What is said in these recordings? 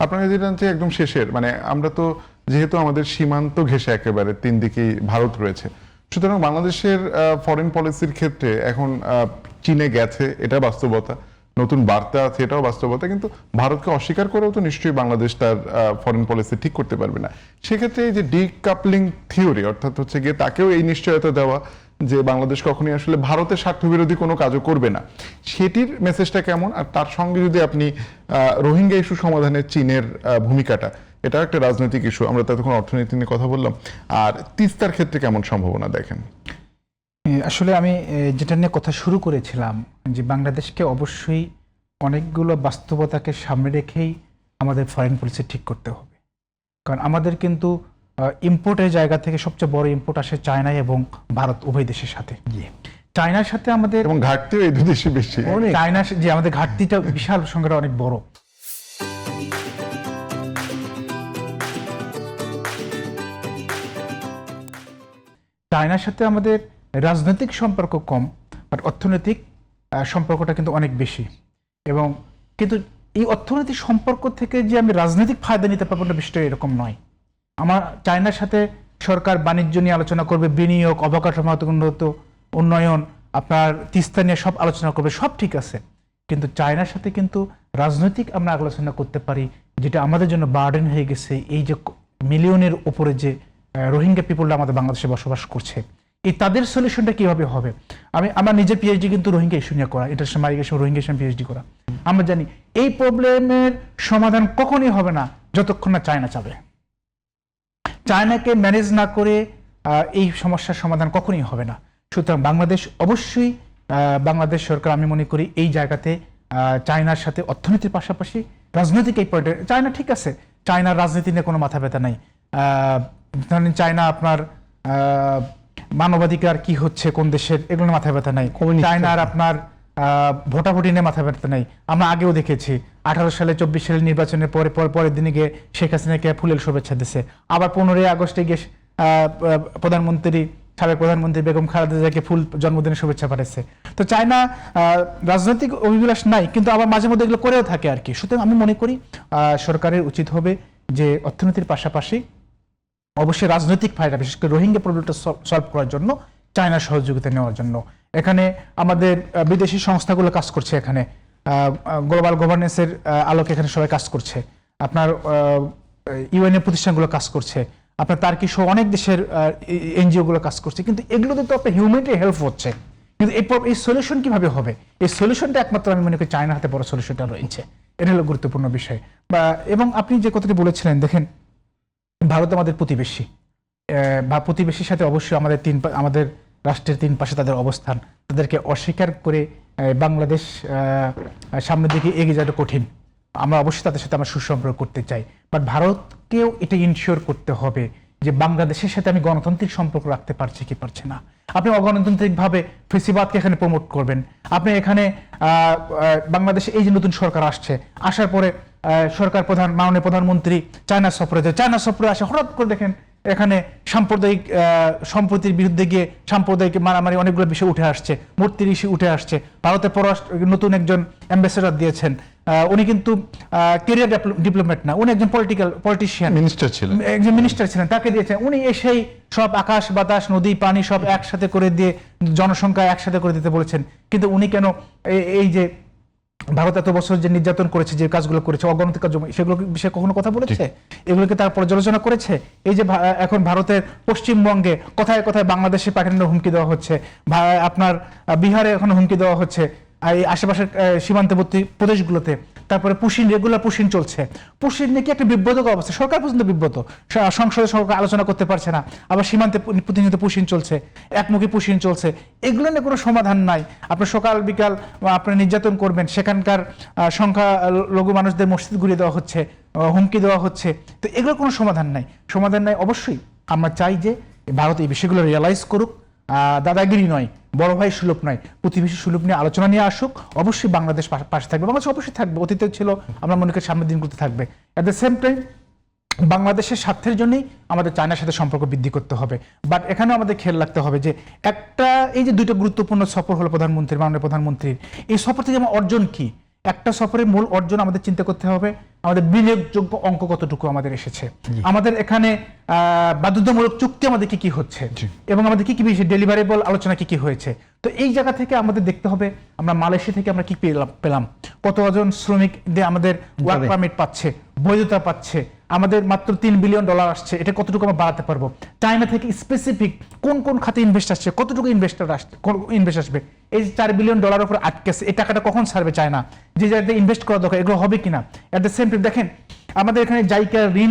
আপনাকে যেটা জানছি একদম শেষের, মানে আমরা তো যেহেতু আমাদের সীমান্ত ঘেঁষে একেবারে তিন দিকেই ভারত রয়েছে, সুতরাং বাংলাদেশের ফরেন পলিসির ক্ষেত্রে এখন চীনে গেছে, এটা বাস্তবতা, নতুন বার্তা আছে, এটাও বাস্তবতা, কিন্তু ভারতকে অস্বীকার করেও তো নিশ্চয়ই বাংলাদেশ তার ফরেন পলিসি ঠিক করতে পারবে না। সেক্ষেত্রে এই যে ডিকাপলিং থিওরি, অর্থাৎ হচ্ছে গিয়ে তাকেও এই নিশ্চয়তা দেওয়া যে বাংলাদেশ কখনোই আসলে ভারতের স্বার্থবিরোধী কোনো কাজও করবে না, সেটির মেসেজটা কেমন? আর তার সঙ্গে যদি আপনি রোহিঙ্গা ইস্যু সমাধানে চীনের ভূমিকাটা, এটা একটা রাজনৈতিক ইস্যু, আমরা ততক্ষণ অর্থনীতি নিয়ে কথা বললাম, আর তিস্তার ক্ষেত্রে কেমন সম্ভাবনা দেখেন? আসলে আমি যেটা নিয়ে কথা শুরু করেছিলাম যে বাংলাদেশকে অবশ্যই অনেকগুলো বাস্তবতাকে সামনে রেখেই আমাদের ফরেন পলিসি ঠিক করতে হবে। কারণ আমাদের কিন্তু ইম্পোর্টের জায়গা থেকে সবচেয়ে বড় ইম্পোর্ট আসে চায়না এবং ভারত, উভয় দেশের সাথে। চায়নার সাথে আমাদের এবং ঘাটতিও এই দুই দেশে বেশি। চায়না যে আমাদের ঘাটতিটা বিশাল সংখ্যাটা অনেক বড়। চায়নার সাথে আমাদের রাজনৈতিক সম্পর্ক কম, বাট অর্থনৈতিক সম্পর্কটা কিন্তু অনেক বেশি। এবং কিন্তু এই অর্থনৈতিক সম্পর্ক থেকে যে আমি রাজনৈতিক ফায়দা নিতে পারবো না, বিষয়টা এরকম নয়। আমার চায়নার সাথে সরকার বাণিজ্য নিয়ে আলোচনা করবে, বিনিয়োগ, অবকাঠামোগত উন্নত উন্নয়ন, আপনার তিস্তা নিয়ে সব আলোচনা করবে, সব ঠিক আছে। কিন্তু চায়নার সাথে কিন্তু রাজনৈতিক আমরা আলোচনা করতে পারি, যেটা আমাদের জন্য বার্ডেন হয়ে গেছে। এই যে মিলিয়নের উপরে যে রোহিঙ্গা পিপলরা আমাদের বাংলাদেশে বসবাস করছে, এই তাদের সলিউশনটা কিভাবে হবে? আমার নিজের পিএইচডি কিন্তু রোহিঙ্গা ইস্যু নিয়ে করা, international migration Rohingya issue PhD করা। আমরা জানি এই প্রবলেমের সমাধান কখনই হবে না যতক্ষণ না চায়না চাবে। চায়নাকে ম্যানেজ না করে এই সমস্যার সমাধান কখনই হবে না। সুতরাং বাংলাদেশ অবশ্যই, বাংলাদেশ সরকার আমি মনে করি এই জায়গাতে চায়নার সাথে অর্থনীতির পাশাপাশি রাজনৈতিক এই পয়েন্টে, চায়না ঠিক আছে, চায়নার রাজনীতি নিয়ে কোনো মাথা ব্যথা নাই। ধরেন চায়না আপনার মানবাধিকার কি হচ্ছে কোন দেশের, এগুলো মাথা ব্যথা নাই। চায়নার আপনার ভোটাভুটি নিয়ে মাথা ব্যথা নাই। আমরা আগেও দেখেছি 18 সালে 24 সালের নির্বাচনের পরের দিনে গিয়ে শেখ হাসিনাকে ফুলের শুভেচ্ছা দিচ্ছে, আবার 15 আগস্টে গিয়ে সাবেক প্রধানমন্ত্রী বেগম খালেদা জিয়াকে ফুল জন্মদিনের শুভেচ্ছা পাঠাচ্ছে। তো চায়না রাজনৈতিক অভিলাষ নাই, কিন্তু আবার মাঝে মধ্যে এগুলো করেও থাকে আর কি। সুতরাং আমি মনে করি সরকারের উচিত হবে যে অর্থনীতির পাশাপাশি অবশ্যই রাজনৈতিক ফায়দা, বিশেষ করে রোহিঙ্গা প্রবলেমটা সলভ করার জন্য চায়নার সহযোগিতা নেওয়ার জন্য। এখানে আমাদের বিদেশি সংস্থাগুলো কাজ করছে, এখানে গ্লোবাল গভর্নেন্সের আলোকে এখানে সবাই কাজ করছে, আপনার ইউএনএ প্রতিষ্ঠানগুলো কাজ করছে, আপনার তার্কি সহ অনেক দেশের এনজিও গুলো কাজ করছে। কিন্তু এগুলোতে তো আপনার হিউম্যানিটি হেল্প হচ্ছে, কিন্তু এই সলিউশন কিভাবে হবে? এই সলিউশনটা একমাত্র আমি মনে করি চায়নার হাতে বড় সলিউশনটা রয়েছে। এটা হলো গুরুত্বপূর্ণ বিষয়। এবং আপনি যে কথাটি বলেছিলেন, দেখেন ভারত আমাদের প্রতিবেশী, বা প্রতিবেশীর সাথে অবশ্যই আমাদের রাষ্ট্রের তিন পাশে তাদের অবস্থান, তাদেরকে অস্বীকার করে বাংলাদেশ সামনের দিকে এগিয়ে যাওয়াটা কঠিন। আমরা অবশ্যই তাদের সাথে আমরা সুসম্পর্ক করতে চাই, বাট ভারতকেও এটা ইনশিওর করতে হবে যে বাংলাদেশের সাথে আমি গণতান্ত্রিক সম্পর্ক রাখতে পারছি কি পারছি না। আপনি অগণতান্ত্রিকভাবে ফেসিবাদকে এখানে প্রমোট করবেন, আপনি এখানে বাংলাদেশে এই যে নতুন সরকার আসছে, আসার পরে সরকার প্রধান মাননীয় প্রধানমন্ত্রী চায়না সফরে আসে, হঠাৎ করে দেখেন এখানে সাম্প্রদায়িক সম্প্রীতির বিরুদ্ধে গিয়ে সাম্প্রদায়িক মারামারি অনেকগুলো বিষয় উঠে আসছে, মূর্তির ইস্যু উঠে আসছে। ভারতের পররাষ্ট্র নতুন একজন অ্যাম্বাসেডর দিয়েছেন, উনি কিন্তু ক্যারিয়ার ডিপ্লোম্যাট না, উনি একজন পলিটিশিয়ান, একজন মিনিস্টার ছিলেন, তাকে দিয়েছেন। উনি এসেই সব আকাশ বাতাস নদী পানি সব একসাথে করে দিয়ে জনসংখ্যা একসাথে করে দিতে বলেছেন। কিন্তু উনি কেন এই যে ভারত এত বছর যে নির্যাতন করেছে, যে কাজগুলো করেছে, অগণতান্ত্রিক কাজ, সেগুলো বিষয়ে কখনো কথা বলেছে? এগুলোকে তার পর্যালোচনা করেছে? এই যে এখন ভারতের পশ্চিমবঙ্গে কোথায় কোথায় বাংলাদেশে পাঠানোর হুমকি দেওয়া হচ্ছে, আপনার বিহারে এখন হুমকি দেওয়া হচ্ছে, এই আশেপাশের সীমান্তবর্তী প্রদেশগুলোতে, তারপরে রেগুলার পুশিন চলছে। পুশিন নাকি একটা বিব্রতকর অবস্থা, সরকার পর্যন্ত বিব্রত, সংসদে সরকার আলোচনা করতে পারছে না, আবার সীমান্তে প্রতিনিয়ত পুশিন চলছে, একমুখী পুশিন চলছে। এগুলো নিয়ে কোনো সমাধান নাই। আপনার সকাল বিকাল আপনার নির্যাতন করবেন, সেখানকার সংখ্যালঘু মানুষদের মসজিদ ঘুরিয়ে দেওয়া হচ্ছে, হুমকি দেওয়া হচ্ছে। তো এগুলোর কোনো সমাধান নাই। অবশ্যই আমরা চাই যে ভারত এই বিষয়গুলো রিয়েলাইজ করুক, দাদাগিরি নয়, বড় ভাই সুলভ নয়, প্রতিবেশী সুলভ নিয়ে আলোচনা নিয়ে আসুক। অবশ্যই বাংলাদেশ পাশে থাকবে, বাংলাদেশ অবশ্যই থাকবে, অতীতে ছিল, আমরা মনে করি সামনের দিনগুলোতে থাকবে। অ্যাট দ্য সেম টাইম বাংলাদেশের স্বার্থের জন্যই আমাদের চায়নার সাথে সম্পর্ক বৃদ্ধি করতে হবে। বাট এখানেও আমাদের খেয়াল রাখতে হবে যে এই যে দুইটা গুরুত্বপূর্ণ সফর হলো মাননীয় প্রধানমন্ত্রীর, এই সফর থেকে আমার অর্জন কি? একটা সফরের মূল অর্জন আমাদের চিন্তা করতে হবে আমাদের বিনিয়োগযোগ্য অঙ্ক কতটুকু আমাদের এসেছে, আমাদের এখানে বাধ্যতামূলক চুক্তি আমাদের কি কি হচ্ছে, এবং আমাদের কি কি ডেলিভারেবল আলোচনা কি কি হয়েছে। তো এই জায়গা থেকে আমাদের দেখতে হবে আমরা মালয়েশিয়া থেকে আমরা কি পেলাম, কতজন শ্রমিক আমাদের ওয়ার্ক পারমিট পাচ্ছে, বৈধতা পাচ্ছে, আমাদের মাত্র $3 বিলিয়ন আসছে, এটা কতটুকু আমরা বাড়াতে পারবো। চায়না থেকে স্পেসিফিক কোন কোন খাতে ইনভেস্ট আসছে, কতটুকু ইনভেস্ট আসবে, এই $4 বিলিয়ন উপর আটকেছে, এই টাকাটা কখন ছাড়বে চায়না, যে জায়গাতে ইনভেস্ট করা দরকার এগুলো হবে কিনা। অ্যাট দ্য সেম টাইম দেখেন আমাদের এখানে জাইকা ঋণ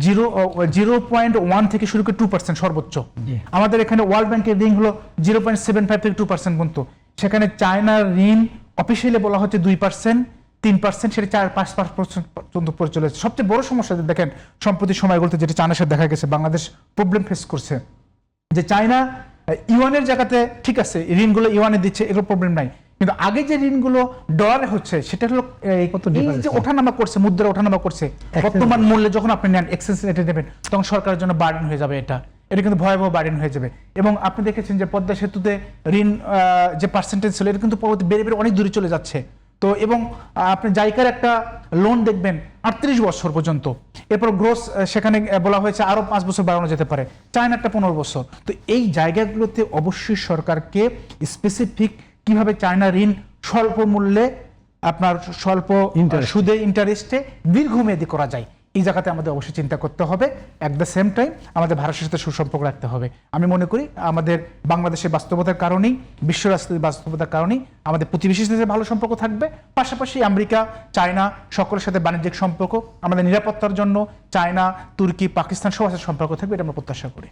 0.1 থেকে শুরু করে 2% সর্বোচ্চ, আমাদের এখানে ওয়ার্ল্ড ব্যাংকের ঋণ হলো 0.75 থেকে 2% পর্যন্ত, সেখানে চায়নার ঋণ অফিসিয়ালি বলা হচ্ছে 2%, 3%, সেটা 4-5% পর্যন্ত পড়ে চলেছে। সবচেয়ে বড় সমস্যা দেখেন সম্প্রতি সময়গুলোতে যেটা চায়নার সাথে দেখা গেছে, বাংলাদেশ প্রবলেম ফেস করছে, যে চায়না ইউয়ানের জায়গাতে ঠিক আছে ঋণগুলো ইউয়ানে দিচ্ছে, এগুলো প্রবলেম নাই, কিন্তু আগে যে ঋণগুলো ডলারে হচ্ছে সেটা হলো যে ওঠানামা করছে, মুদ্রা ওঠানামা করছে, বর্তমান মূল্যে যখন আপনি নেন এক্সচেঞ্জ রেটে দেবেন তখন সরকারের জন্য বার্ডেন হয়ে যাবে, এটা কিন্তু ভয়াবহ বার্ডেন হয়ে যাবে। এবং আপনি দেখেছেন যে পদ্মা সেতুতে ঋণ যে পার্সেন্টেজ ছিল এটা কিন্তু পরবর্তী বেড়ে বেড়ে অনেক দূরে চলে যাচ্ছে। তো এবং আপনি জাইকার একটা লোন দেখবেন 38 বছর পর্যন্ত, এরপর গ্রোস সেখানে বলা হয়েছে আরো 5 বছর বাড়ানো যেতে পারে, চায়না একটা 15 বছর। তো এই জায়গাগুলোতে অবশ্যই সরকারকে স্পেসিফিক কিভাবে চায়না ঋণ স্বল্প মূল্যে আপনার স্বল্প সুদে ইন্টারেস্টে দীর্ঘমেয়াদী করা যায়, এই জায়গাতে আমাদের অবশ্যই চিন্তা করতে হবে। অ্যাট দ্য সেম টাইম আমাদের ভারতের সাথে সুসম্পর্ক রাখতে হবে। আমি মনে করি আমাদের বাংলাদেশের বাস্তবতার কারণেই, বিশ্ব রাজনীতির বাস্তবতার কারণেই আমাদের প্রতিবেশীর সাথে ভালো সম্পর্ক থাকবে, পাশাপাশি আমেরিকা, চায়না সকলের সাথে বাণিজ্যিক সম্পর্ক, আমাদের নিরাপত্তার জন্য চায়না, তুর্কি, পাকিস্তান সবার সাথে সম্পর্ক থাকবে, এটা আমরা প্রত্যাশা করি।